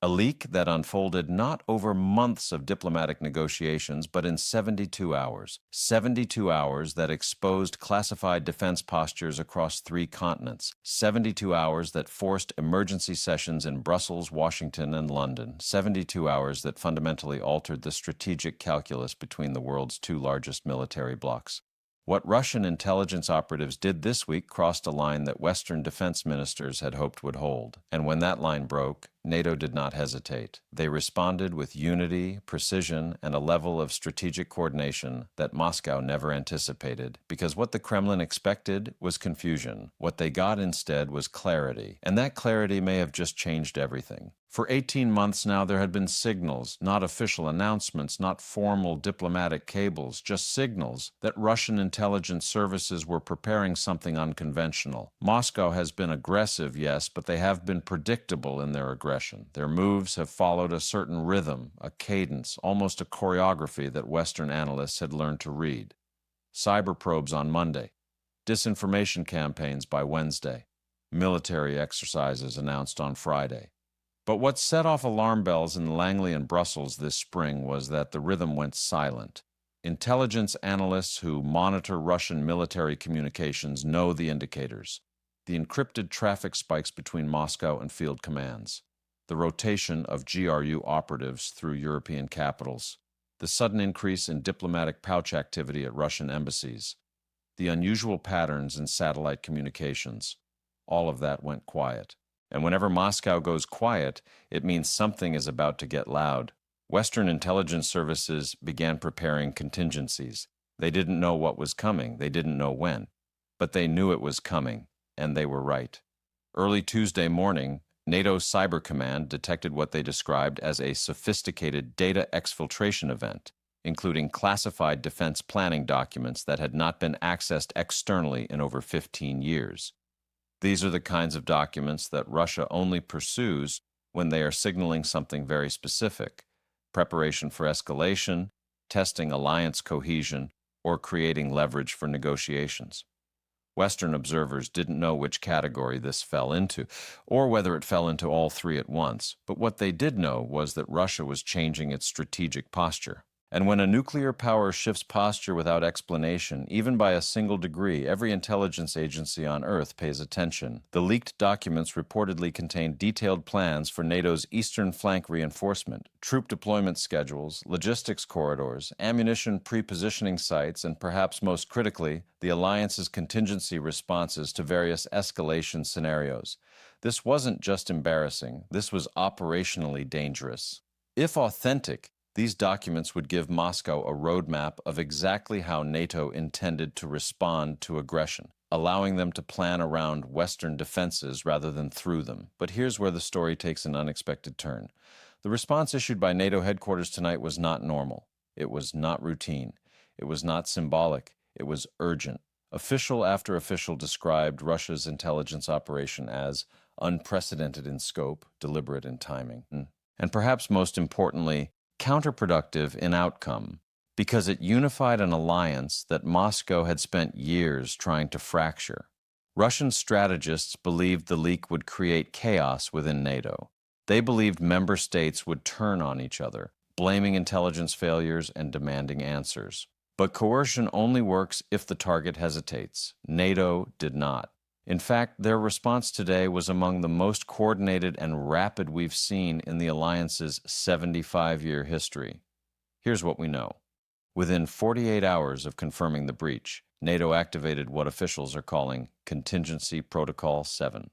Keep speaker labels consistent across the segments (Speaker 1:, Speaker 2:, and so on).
Speaker 1: A leak that unfolded not over months of diplomatic negotiations, but in 72 hours. 72 hours that exposed classified defense postures across 3 continents. 72 hours that forced emergency sessions in Brussels, Washington, and London. 72 hours that fundamentally altered the strategic calculus between the world's 2 largest military blocs. What Russian intelligence operatives did this week crossed a line that Western defense ministers had hoped would hold. And when that line broke, NATO did not hesitate. They responded with unity, precision, and a level of strategic coordination that Moscow never anticipated, because what the Kremlin expected was confusion. What they got instead was clarity, and that clarity may have just changed everything. For 18 months now, there had been signals, not official announcements, not formal diplomatic cables, just signals that Russian intelligence services were preparing something unconventional. Moscow has been aggressive, yes, but they have been predictable in their aggression. Their moves have followed a certain rhythm, a cadence, almost a choreography that Western analysts had learned to read. Cyber probes on Monday, disinformation campaigns by Wednesday, military exercises announced on Friday. But what set off alarm bells in Langley and Brussels this spring was that the rhythm went silent. Intelligence analysts who monitor Russian military communications know the indicators. The encrypted traffic spikes between Moscow and field commands. The rotation of GRU operatives through European capitals. The sudden increase in diplomatic pouch activity at Russian embassies. The unusual patterns in satellite communications. All of that went quiet. And whenever Moscow goes quiet, it means something is about to get loud. Western intelligence services began preparing contingencies. They didn't know what was coming, they didn't know when, but they knew it was coming, and they were right. Early Tuesday morning, NATO's Cyber Command detected what they described as a sophisticated data exfiltration event, including classified defense planning documents that had not been accessed externally in over 15 years. These are the kinds of documents that Russia only pursues when they are signaling something very specific: preparation for escalation, testing alliance cohesion, or creating leverage for negotiations. Western observers didn't know which category this fell into, or whether it fell into all 3 at once, but what they did know was that Russia was changing its strategic posture. And when a nuclear power shifts posture without explanation, even by a single degree, every intelligence agency on Earth pays attention. The leaked documents reportedly contain detailed plans for NATO's eastern flank reinforcement, troop deployment schedules, logistics corridors, ammunition pre-positioning sites, and perhaps most critically, the alliance's contingency responses to various escalation scenarios. This wasn't just embarrassing, this was operationally dangerous. If authentic, these documents would give Moscow a roadmap of exactly how NATO intended to respond to aggression, allowing them to plan around Western defenses rather than through them. But here's where the story takes an unexpected turn. The response issued by NATO headquarters tonight was not normal. It was not routine. It was not symbolic. It was urgent. Official after official described Russia's intelligence operation as unprecedented in scope, deliberate in timing, and perhaps most importantly, counterproductive in outcome, because it unified an alliance that Moscow had spent years trying to fracture. Russian strategists believed the leak would create chaos within NATO. They believed member states would turn on each other, blaming intelligence failures and demanding answers. But coercion only works if the target hesitates. NATO did not. In fact, their response today was among the most coordinated and rapid we've seen in the alliance's 75-year history. Here's what we know. Within 48 hours of confirming the breach, NATO activated what officials are calling Contingency Protocol 7.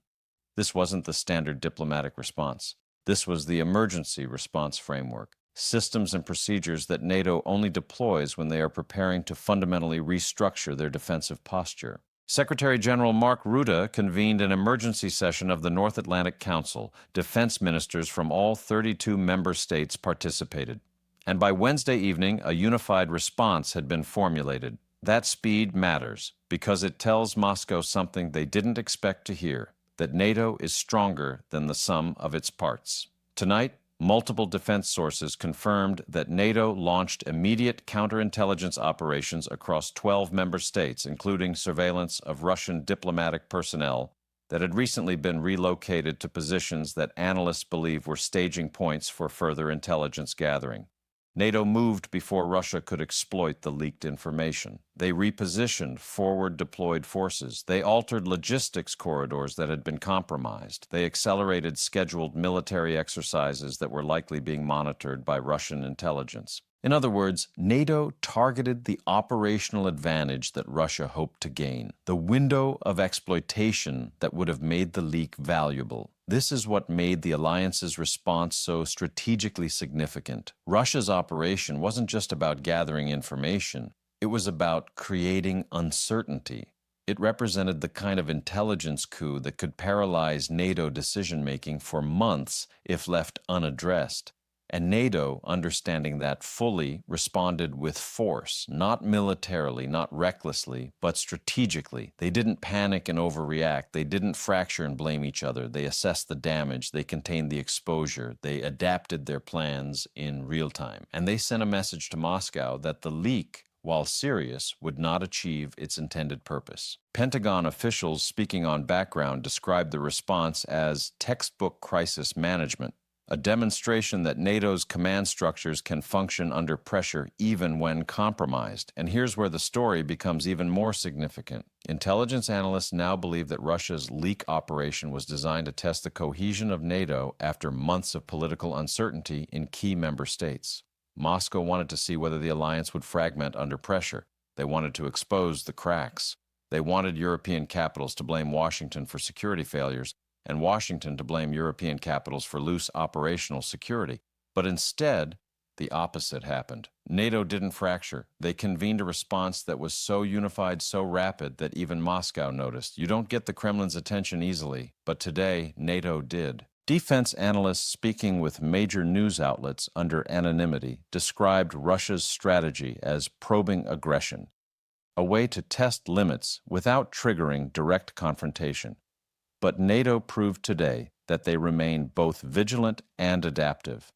Speaker 1: This wasn't the standard diplomatic response. This was the emergency response framework, systems and procedures that NATO only deploys when they are preparing to fundamentally restructure their defensive posture. Secretary General Mark Rutte convened an emergency session of the North Atlantic Council. Defense ministers from all 32 member states participated. And by Wednesday evening, a unified response had been formulated. That speed matters because it tells Moscow something they didn't expect to hear, that NATO is stronger than the sum of its parts. Tonight, multiple defense sources confirmed that NATO launched immediate counterintelligence operations across 12 member states, including surveillance of Russian diplomatic personnel, that had recently been relocated to positions that analysts believe were staging points for further intelligence gathering. NATO moved before Russia could exploit the leaked information. They repositioned forward-deployed forces. They altered logistics corridors that had been compromised. They accelerated scheduled military exercises that were likely being monitored by Russian intelligence. In other words, NATO targeted the operational advantage that Russia hoped to gain, the window of exploitation that would have made the leak valuable. This is what made the alliance's response so strategically significant. Russia's operation wasn't just about gathering information, it was about creating uncertainty. It represented the kind of intelligence coup that could paralyze NATO decision-making for months if left unaddressed. And NATO, understanding that fully, responded with force, not militarily, not recklessly, but strategically. They didn't panic and overreact. They didn't fracture and blame each other. They assessed the damage. They contained the exposure. They adapted their plans in real time. And they sent a message to Moscow that the leak, while serious, would not achieve its intended purpose. Pentagon officials speaking on background described the response as textbook crisis management, a demonstration that NATO's command structures can function under pressure even when compromised. And here's where the story becomes even more significant. Intelligence analysts now believe that Russia's leak operation was designed to test the cohesion of NATO after months of political uncertainty in key member states. Moscow wanted to see whether the alliance would fragment under pressure. They wanted to expose the cracks. They wanted European capitals to blame Washington for security failures, and Washington to blame European capitals for loose operational security. But instead, the opposite happened. NATO didn't fracture. They convened a response that was so unified, so rapid, that even Moscow noticed. You don't get the Kremlin's attention easily, but today, NATO did. Defense analysts speaking with major news outlets under anonymity described Russia's strategy as probing aggression, a way to test limits without triggering direct confrontation. But NATO proved today that they remain both vigilant and adaptive.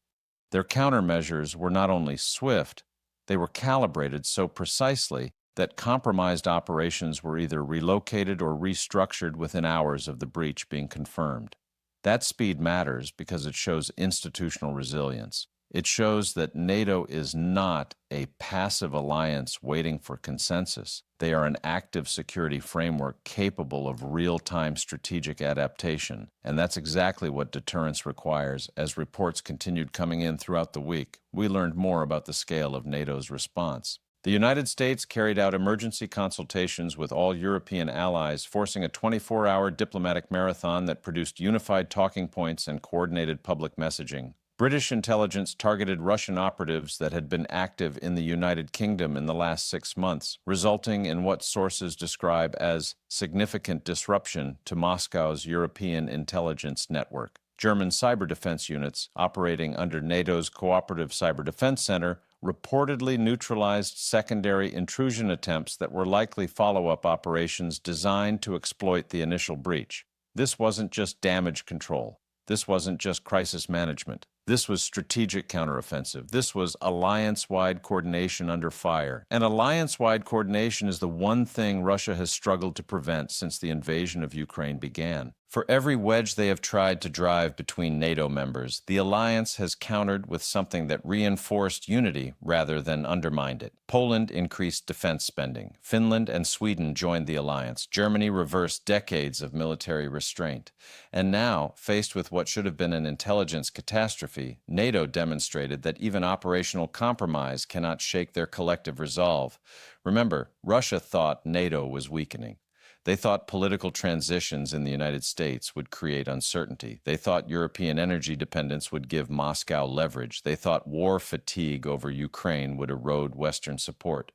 Speaker 1: Their countermeasures were not only swift, they were calibrated so precisely that compromised operations were either relocated or restructured within hours of the breach being confirmed. That speed matters because it shows institutional resilience. It shows that NATO is not a passive alliance waiting for consensus. They are an active security framework capable of real-time strategic adaptation, and that's exactly what deterrence requires. As reports continued coming in throughout the week, we learned more about the scale of NATO's response. The United States carried out emergency consultations with all European allies, forcing a 24-hour diplomatic marathon that produced unified talking points and coordinated public messaging. British intelligence targeted Russian operatives that had been active in the United Kingdom in the last 6 months, resulting in what sources describe as significant disruption to Moscow's European intelligence network. German cyber defense units operating under NATO's Cooperative Cyber Defense Center reportedly neutralized secondary intrusion attempts that were likely follow-up operations designed to exploit the initial breach. This wasn't just damage control. This wasn't just crisis management. This was strategic counteroffensive. This was alliance-wide coordination under fire. And alliance-wide coordination is the one thing Russia has struggled to prevent since the invasion of Ukraine began. For every wedge they have tried to drive between NATO members, the alliance has countered with something that reinforced unity rather than undermined it. Poland increased defense spending. Finland and Sweden joined the alliance. Germany reversed decades of military restraint. And now, faced with what should have been an intelligence catastrophe, NATO demonstrated that even operational compromise cannot shake their collective resolve. Remember, Russia thought NATO was weakening. They thought political transitions in the United States would create uncertainty. They thought European energy dependence would give Moscow leverage. They thought war fatigue over Ukraine would erode Western support.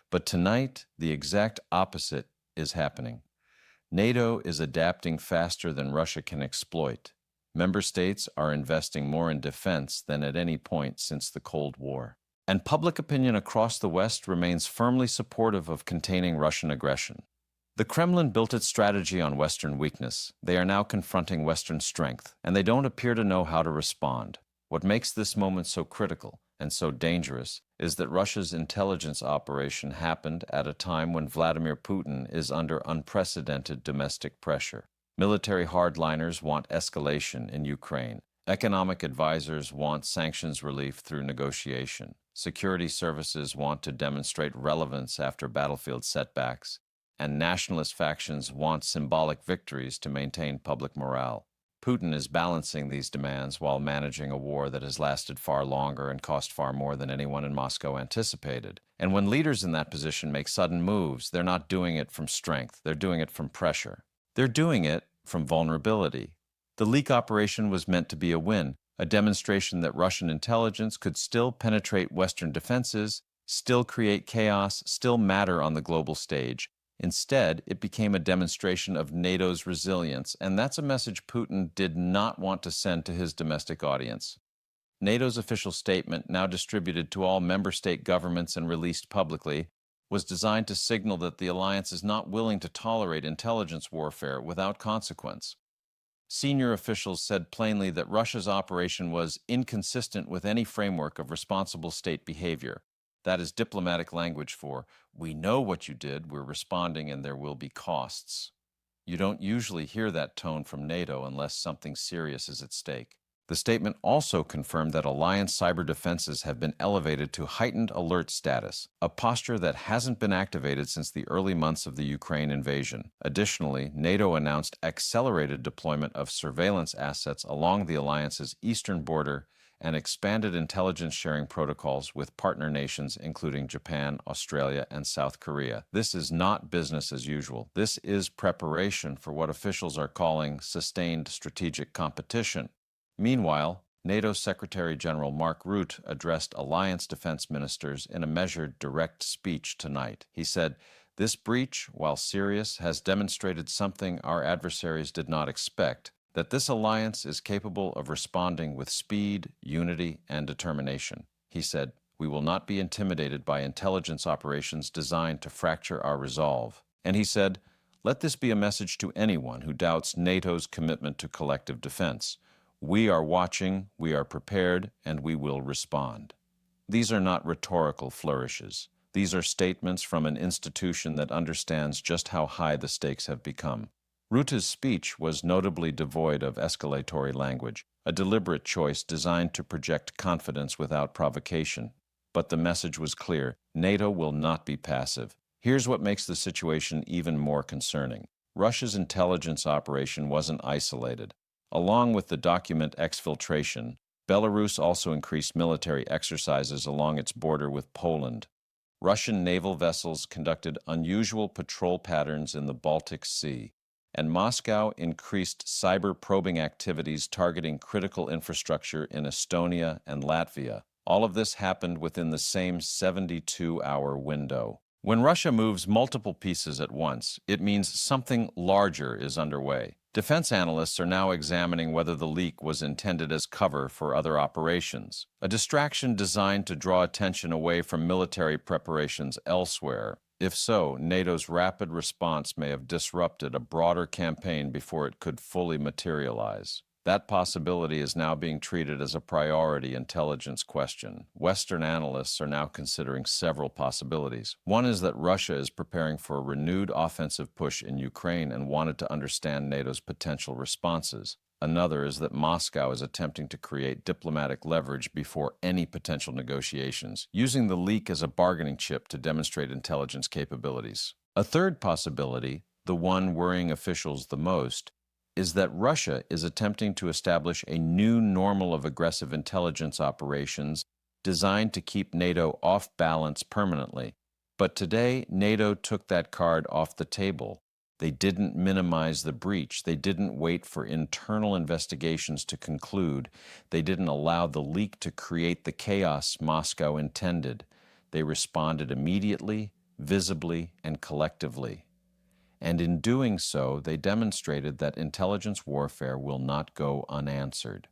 Speaker 1: But tonight, the exact opposite is happening. NATO is adapting faster than Russia can exploit. Member states are investing more in defense than at any point since the Cold War. And public opinion across the West remains firmly supportive of containing Russian aggression. The Kremlin built its strategy on Western weakness. They are now confronting Western strength, and they don't appear to know how to respond. What makes this moment so critical and so dangerous is that Russia's intelligence operation happened at a time when Vladimir Putin is under unprecedented domestic pressure. Military hardliners want escalation in Ukraine. Economic advisors want sanctions relief through negotiation. Security services want to demonstrate relevance after battlefield setbacks. And nationalist factions want symbolic victories to maintain public morale. Putin is balancing these demands while managing a war that has lasted far longer and cost far more than anyone in Moscow anticipated. And when leaders in that position make sudden moves, they're not doing it from strength, they're doing it from pressure. They're doing it from vulnerability. The leak operation was meant to be a win, a demonstration that Russian intelligence could still penetrate Western defenses, still create chaos, still matter on the global stage. Instead, it became a demonstration of NATO's resilience, and that's a message Putin did not want to send to his domestic audience. NATO's official statement, now distributed to all member state governments and released publicly, was designed to signal that the alliance is not willing to tolerate intelligence warfare without consequence. Senior officials said plainly that Russia's operation was inconsistent with any framework of responsible state behavior. That is diplomatic language for, we know what you did, we're responding, and there will be costs. You don't usually hear that tone from NATO unless something serious is at stake. The statement also confirmed that alliance cyber defenses have been elevated to heightened alert status, a posture that hasn't been activated since the early months of the Ukraine invasion. Additionally, NATO announced accelerated deployment of surveillance assets along the alliance's eastern border and expanded intelligence sharing protocols with partner nations including Japan, Australia, and South Korea. This is not business as usual. This is preparation for what officials are calling sustained strategic competition. Meanwhile, NATO Secretary General Mark Rutte addressed alliance defense ministers in a measured, direct speech tonight. He said, "This breach, while serious, has demonstrated something our adversaries did not expect, that this alliance is capable of responding with speed, unity, and determination." He said, "We will not be intimidated by intelligence operations designed to fracture our resolve." And he said, "Let this be a message to anyone who doubts NATO's commitment to collective defense. We are watching, we are prepared, and we will respond." These are not rhetorical flourishes. These are statements from an institution that understands just how high the stakes have become. Rutte's speech was notably devoid of escalatory language, a deliberate choice designed to project confidence without provocation. But the message was clear: NATO will not be passive. Here's what makes the situation even more concerning. Russia's intelligence operation wasn't isolated. Along with the document exfiltration, Belarus also increased military exercises along its border with Poland. Russian naval vessels conducted unusual patrol patterns in the Baltic Sea, and Moscow increased cyber probing activities targeting critical infrastructure in Estonia and Latvia. All of this happened within the same 72-hour window. When Russia moves multiple pieces at once, it means something larger is underway. Defense analysts are now examining whether the leak was intended as cover for other operations, a distraction designed to draw attention away from military preparations elsewhere. If so, NATO's rapid response may have disrupted a broader campaign before it could fully materialize. That possibility is now being treated as a priority intelligence question. Western analysts are now considering several possibilities. One is that Russia is preparing for a renewed offensive push in Ukraine and wanted to understand NATO's potential responses. Another is that Moscow is attempting to create diplomatic leverage before any potential negotiations, using the leak as a bargaining chip to demonstrate intelligence capabilities. A third possibility, the one worrying officials the most, is that Russia is attempting to establish a new normal of aggressive intelligence operations designed to keep NATO off balance permanently. But today, NATO took that card off the table. They didn't minimize the breach. They didn't wait for internal investigations to conclude. They didn't allow the leak to create the chaos Moscow intended. They responded immediately, visibly, and collectively. And in doing so, they demonstrated that intelligence warfare will not go unanswered.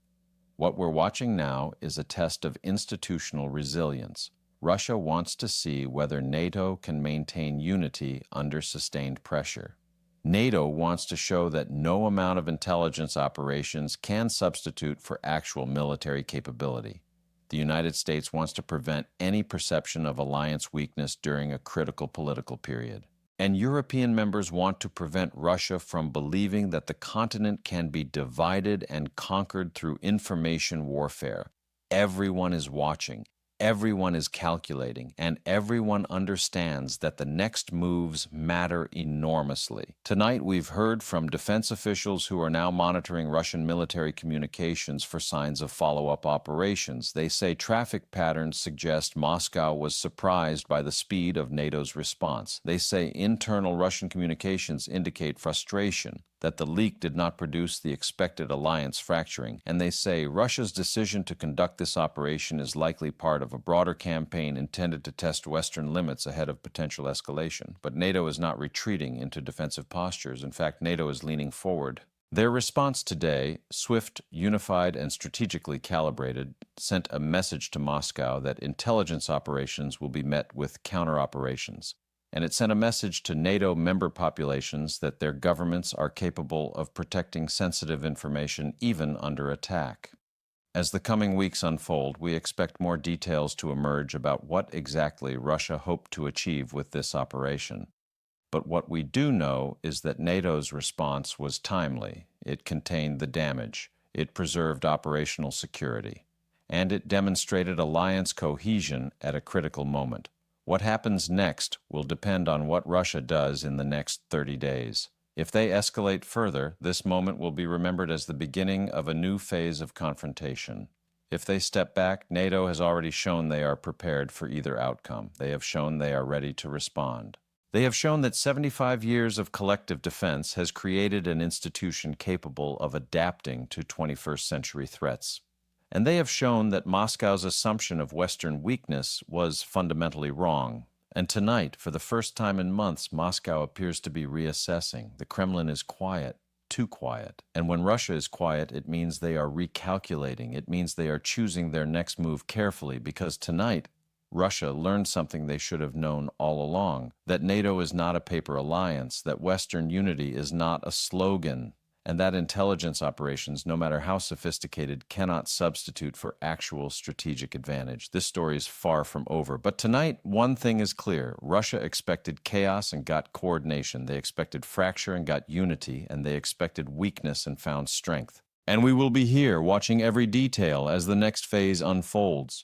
Speaker 1: What we're watching now is a test of institutional resilience. Russia wants to see whether NATO can maintain unity under sustained pressure. NATO wants to show that no amount of intelligence operations can substitute for actual military capability. The United States wants to prevent any perception of alliance weakness during a critical political period. And European members want to prevent Russia from believing that the continent can be divided and conquered through information warfare. Everyone is watching, everyone is calculating, and everyone understands that the next moves matter enormously. Tonight, we've heard from defense officials who are now monitoring Russian military communications for signs of follow-up operations. They say traffic patterns suggest Moscow was surprised by the speed of NATO's response. They say internal Russian communications indicate frustration that the leak did not produce the expected alliance fracturing, and they say Russia's decision to conduct this operation is likely part of a broader campaign intended to test Western limits ahead of potential escalation. But NATO is not retreating into defensive postures. In fact, NATO is leaning forward. Their response today, swift, unified, and strategically calibrated, sent a message to Moscow that intelligence operations will be met with counter-operations. And it sent a message to NATO member populations that their governments are capable of protecting sensitive information even under attack. As the coming weeks unfold, we expect more details to emerge about what exactly Russia hoped to achieve with this operation. But what we do know is that NATO's response was timely. It contained the damage, it preserved operational security, and it demonstrated alliance cohesion at a critical moment. What happens next will depend on what Russia does in the next 30 days. If they escalate further, this moment will be remembered as the beginning of a new phase of confrontation. If they step back, NATO has already shown they are prepared for either outcome. They have shown they are ready to respond. They have shown that 75 years of collective defense has created an institution capable of adapting to 21st century threats. And they have shown that Moscow's assumption of Western weakness was fundamentally wrong. And tonight, for the first time in months, Moscow appears to be reassessing. The Kremlin is quiet, too quiet. And when Russia is quiet, it means they are recalculating. It means they are choosing their next move carefully, because tonight, Russia learned something they should have known all along, that NATO is not a paper alliance, that Western unity is not a slogan, and that intelligence operations, no matter how sophisticated, cannot substitute for actual strategic advantage. This story is far from over. But tonight, one thing is clear. Russia expected chaos and got coordination. They expected fracture and got unity, and they expected weakness and found strength. And we will be here watching every detail as the next phase unfolds.